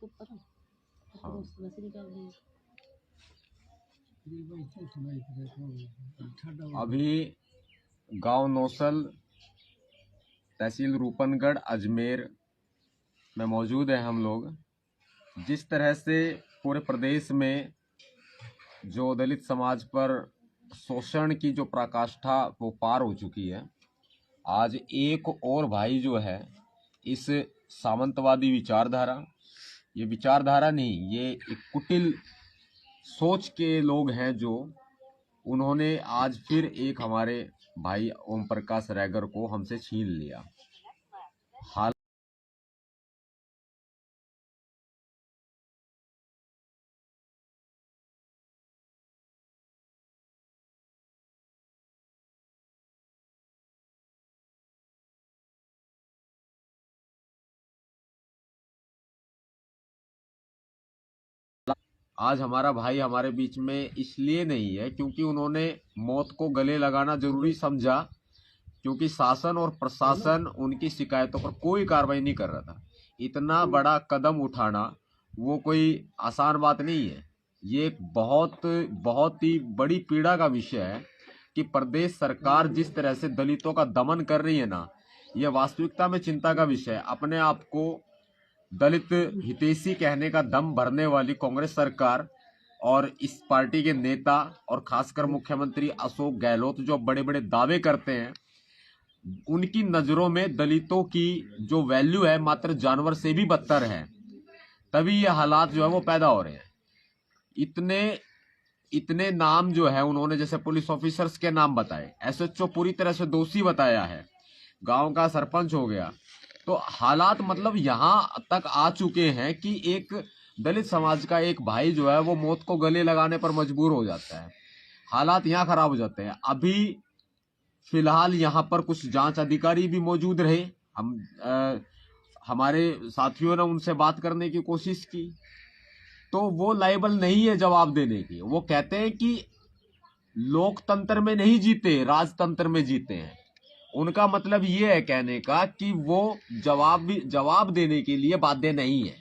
हाँ। अभी गांव नौसल, तहसील रूपनगढ़, अजमेर में मौजूद है हम लोग। जिस तरह से पूरे प्रदेश में जो दलित समाज पर शोषण की जो पराकाष्ठा वो पार हो चुकी है, आज एक और भाई जो है इस सामंतवादी विचारधारा, ये विचारधारा नहीं, ये एक कुटिल सोच के लोग हैं जो उन्होंने आज फिर एक हमारे भाई ओम प्रकाश रैगर को हमसे छीन लिया। हाल आज हमारा भाई हमारे बीच में इसलिए नहीं है क्योंकि उन्होंने मौत को गले लगाना जरूरी समझा, क्योंकि शासन और प्रशासन उनकी शिकायतों पर कोई कार्रवाई नहीं कर रहा था। इतना बड़ा कदम उठाना वो कोई आसान बात नहीं है। ये एक बहुत ही बड़ी पीड़ा का विषय है कि प्रदेश सरकार जिस तरह से दलितों का दमन कर रही है ना, यह वास्तविकता में चिंता का विषय है। अपने आप को दलित हितैषी कहने का दम भरने वाली कांग्रेस सरकार और इस पार्टी के नेता और खासकर मुख्यमंत्री अशोक गहलोत जो बड़े बड़े दावे करते हैं, उनकी नजरों में दलितों की जो वैल्यू है मात्र जानवर से भी बदतर है। तभी ये हालात जो है वो पैदा हो रहे हैं। इतने नाम जो है उन्होंने, जैसे पुलिस ऑफिसर्स के नाम बताए, एसएचओ पूरी तरह से दोषी बताया है, गांव का सरपंच हो गया। तो हालात मतलब यहाँ तक आ चुके हैं कि एक दलित समाज का एक भाई जो है वो मौत को गले लगाने पर मजबूर हो जाता है। हालात यहाँ खराब हो जाते हैं। अभी फिलहाल यहाँ पर कुछ जांच अधिकारी भी मौजूद रहे। हमारे साथियों ने उनसे बात करने की कोशिश की तो वो लायबल नहीं है जवाब देने की। वो कहते हैं कि लोकतंत्र में नहीं जीते, राजतंत्र में जीते हैं। उनका मतलब ये है कहने का कि वो जवाब देने के लिए बाध्य नहीं है,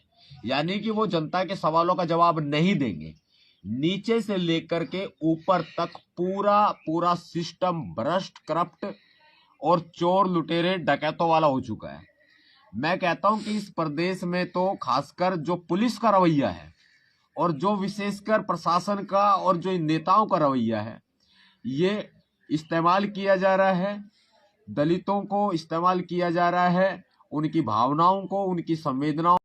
यानी कि वो जनता के सवालों का जवाब नहीं देंगे। नीचे से लेकर के ऊपर तक पूरा सिस्टम भ्रष्ट, करप्ट और चोर लुटेरे डकैतों वाला हो चुका है। मैं कहता हूं कि इस प्रदेश में तो खासकर जो पुलिस का रवैया है और जो विशेषकर प्रशासन का और जो नेताओं का रवैया है, ये इस्तेमाल किया जा रहा है, दलितों को इस्तेमाल किया जा रहा है, उनकी भावनाओं को, उनकी संवेदनाओं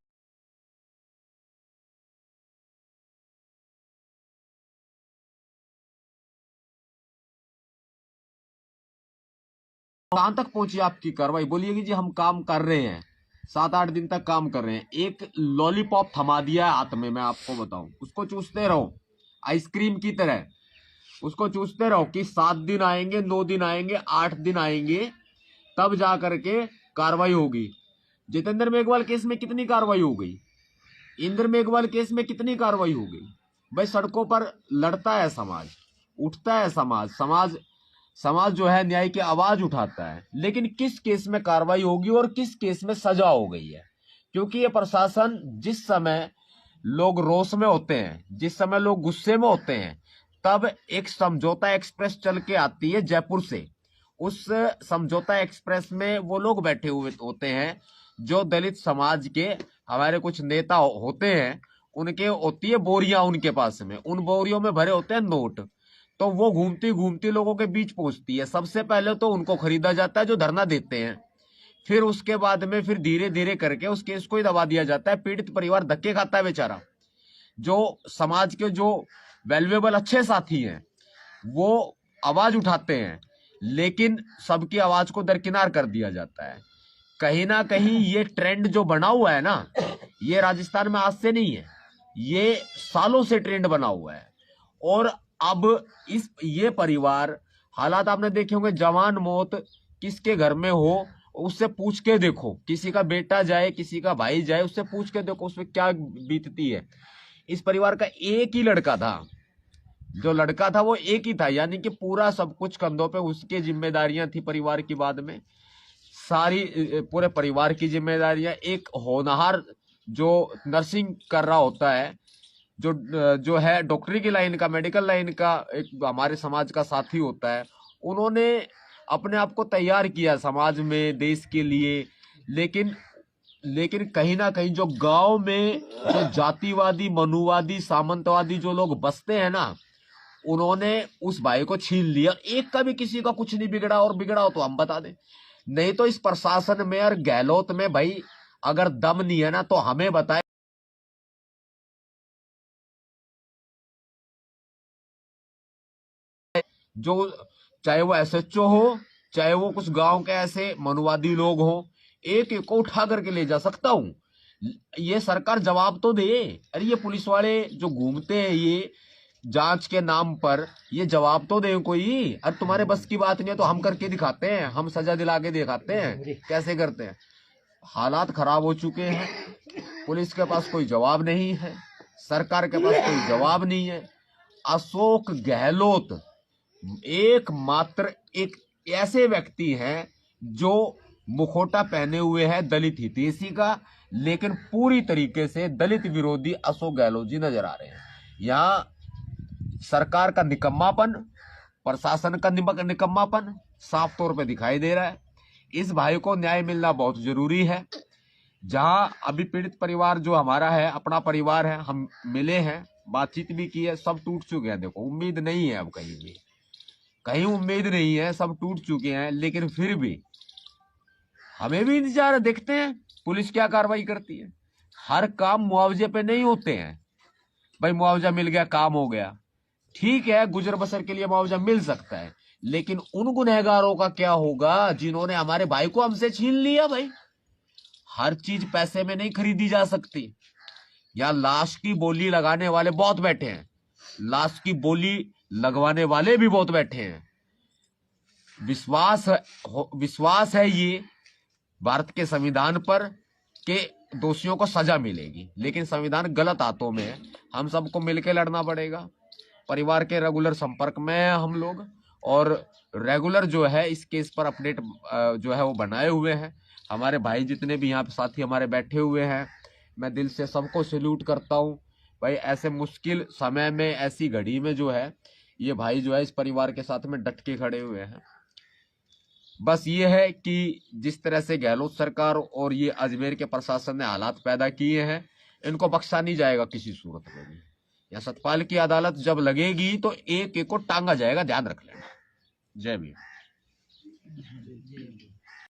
कहां तक पहुंची आपकी कार्रवाई? बोलिए कि जी हम काम कर रहे हैं, 7-8 दिन तक काम कर रहे हैं। एक लॉलीपॉप थमा दिया है हाथ में, मैं आपको बताऊं, उसको चूसते रहो आइसक्रीम की तरह, उसको चूसते रहो कि 7 दिन आएंगे, 9 दिन आएंगे, 8 दिन आएंगे, तब जा करके कार्रवाई होगी। जितेंद्र मेघवाल केस में कितनी कार्रवाई हो गई? इंद्र मेघवाल केस में कितनी कार्रवाई हो गई? भाई सड़कों पर लड़ता है समाज, उठता है समाज जो है न्याय की आवाज उठाता है, लेकिन किस केस में कार्रवाई होगी और किस केस में सजा हो गई है? क्योंकि ये प्रशासन, जिस समय लोग रोष में होते हैं, जिस समय लोग गुस्से में होते हैं, तब एक समझौता एक्सप्रेस चल के आती है जयपुर से। उस समझौता एक्सप्रेस में वो लोग बैठे हुए होते हैं जो दलित समाज के हमारे कुछ नेता होते हैं, उनके होती है बोरियां उनके पास में, उन बोरियों में भरे होते हैं नोट। तो वो घूमती घूमती लोगों के बीच पहुंचती है। सबसे पहले तो उनको खरीदा जाता है जो धरना देते हैं, फिर उसके बाद में फिर धीरे धीरे करके उस केस को ही दबा दिया जाता है। पीड़ित परिवार धक्के खाता है बेचारा। जो समाज के जो वैल्यूएबल अच्छे साथी हैं वो आवाज उठाते हैं, लेकिन सबकी आवाज को दरकिनार कर दिया जाता है। कहीं ना कहीं ये ट्रेंड जो बना हुआ है ना, ये राजस्थान में आज से नहीं है, ये सालों से ट्रेंड बना हुआ है। और अब ये परिवार, हालात आपने देखे होंगे, जवान मौत किसके घर में हो उससे पूछ के देखो, किसी का बेटा जाए, किसी का भाई जाए, उससे पूछ के देखो उसमें क्या बीतती है। इस परिवार का एक ही लड़का था, जो लड़का था वो एक ही था, यानी कि पूरा सब कुछ कंधों पे उसकी जिम्मेदारियां थी परिवार की। बाद में सारी पूरे परिवार की जिम्मेदारियां, एक होनहार जो नर्सिंग कर रहा होता है, जो जो है डॉक्टरी की लाइन का, मेडिकल लाइन का एक हमारे समाज का साथी होता है, उन्होंने अपने आप को तैयार किया समाज में, देश के लिए। लेकिन लेकिन कहीं ना कहीं जो गांव में जो जातिवादी, मनुवादी, सामंतवादी जो लोग बसते हैं ना, उन्होंने उस भाई को छीन लिया। एक का भी किसी का कुछ नहीं बिगड़ा, और बिगड़ा हो तो हम बता दें। नहीं तो इस प्रशासन में और गहलोत में भाई अगर दम नहीं है ना तो हमें बताए। जो चाहे वो एसएचओ हो, चाहे वो कुछ गांव के ऐसे मनुवादी लोग हो, एक एक को उठा करके ले जा सकता हूं। ये सरकार जवाब तो दे। अरे ये पुलिस वाले जो घूमते हैं ये जांच के नाम पर, ये जवाब तो दे कोई। अरे तुम्हारे बस की बात नहीं है तो हम करके दिखाते हैं, हम सजा दिला के दिखाते हैं कैसे करते हैं। हालात खराब हो चुके हैं, पुलिस के पास कोई जवाब नहीं है, सरकार के पास कोई जवाब नहीं है। अशोक गहलोत एकमात्र एक ऐसे व्यक्ति हैं जो मुखोटा पहने हुए है दलित हितैषी का, लेकिन पूरी तरीके से दलित विरोधी अशोक गहलोत जी नजर आ रहे हैं। यहाँ सरकार का निकम्मापन, प्रशासन का निकम्मापन साफ तौर पे दिखाई दे रहा है। इस भाई को न्याय मिलना बहुत जरूरी है। जहां अभी पीड़ित परिवार जो हमारा है, अपना परिवार है, हम मिले हैं, बातचीत भी की है, सब टूट चुके हैं। देखो उम्मीद नहीं है, अब कहीं उम्मीद नहीं है, सब टूट चुके हैं। लेकिन फिर भी हमें भी इंतजार है, देखते हैं पुलिस क्या कार्रवाई करती है। हर काम मुआवजे पे नहीं होते हैं भाई। मुआवजा मिल गया काम हो गया, ठीक है, गुजर बसर के लिए मुआवजा मिल सकता है, लेकिन उन गुनहगारों का क्या होगा जिन्होंने हमारे भाई को हमसे छीन लिया। भाई हर चीज पैसे में नहीं खरीदी जा सकती। यहाँ लाश की बोली लगाने वाले बहुत बैठे हैं, लाश की बोली लगवाने वाले भी बहुत बैठे हैं। विश्वास है ये भारत के संविधान पर कि दोषियों को सजा मिलेगी, लेकिन संविधान गलत हाथों में है। हम सबको मिलकर लड़ना पड़ेगा। परिवार के रेगुलर संपर्क में हैं हम लोग, और रेगुलर जो है इस केस पर अपडेट जो है वो बनाए हुए हैं। हमारे भाई जितने भी यहाँ पे साथी हमारे बैठे हुए हैं, मैं दिल से सबको सैल्यूट करता हूँ। भाई ऐसे मुश्किल समय में, ऐसी घड़ी में जो है ये भाई जो है इस परिवार के साथ में डट के खड़े हुए हैं। बस ये है कि जिस तरह से गहलोत सरकार और ये अजमेर के प्रशासन ने हालात पैदा किए हैं, इनको बख्शा नहीं जाएगा किसी सूरत में भी। या सतपाल की अदालत जब लगेगी तो एक एक को टांगा जाएगा, ध्यान रख लेना। जय भीम।